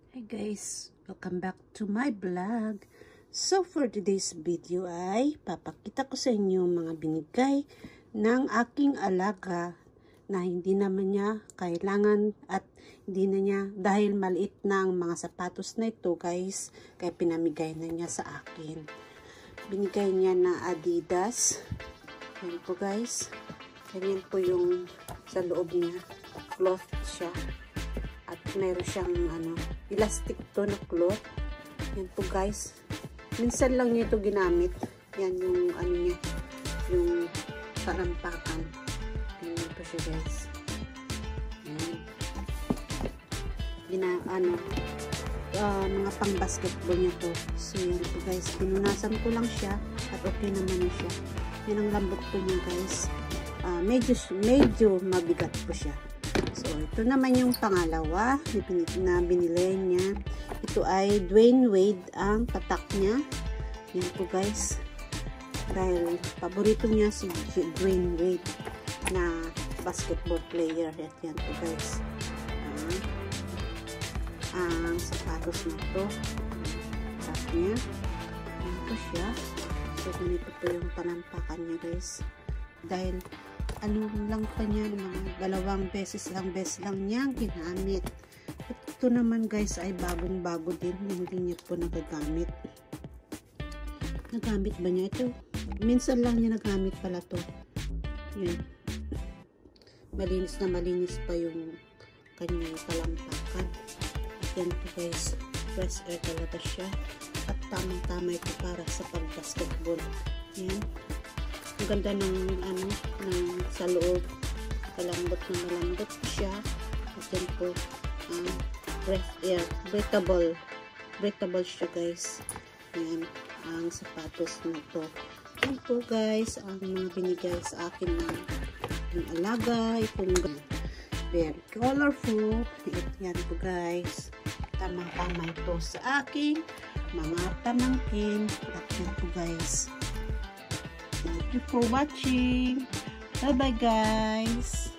Hi guys, welcome back to my vlog. So for today's video ay papakita ko sa inyo mga binigay ng aking alaga na hindi naman niya kailangan at hindi na niya dahil maliit na ang mga sapatos na ito guys, kaya pinamigay na niya sa akin. Binigay niya na Adidas. Yan po guys. Ganyan po yung sa loob niya. Cloth siya. At meron siyang elastic to na cloth. Yan po guys. Minsan lang niya ito ginamit. Yan yung niya. Yung parampakan. Yan po siya guys. Yan. Mga pang basketball niya to. So yan po guys. Pinunasan ko lang siya. At okay naman na siya. Yan ang lambot po niya guys. Medyo mabigat po siya. So, ito naman yung pangalawa na binili niya. Ito ay Dwyane Wade ang tatak niya. Yan po guys. Dahil paborito niya si Dwyane Wade na basketball player. At yan po guys. Ang sapatos na ito. Tatak niya. Yan po siya. So, ganito po yung panampakan niya guys. Dahil lang pa niya, dalawang beses lang niya ginamit. Ito naman guys ay bagong-bago din, hindi niya po nagagamit. Nagamit ba niya ito? Minsan lang niya nagamit pala to. Yan. Malinis na malinis pa yung kanyang palampakan. At yan po guys, fresh air talaga siya. At tamang-tama ito para sa pag-basketball. Yan. Ang ganda ng sa loob. Malambot na malambot siya. At yan po, breathable siya guys. Yan, ang sapatos na to. Yan po guys, ang mga binigay sa akin ng alaga. Itong very colorful. Yan po guys. Tamang-tama ito sa aking mga pamangkin. At yan po guys. Thank you for watching. Bye bye guys.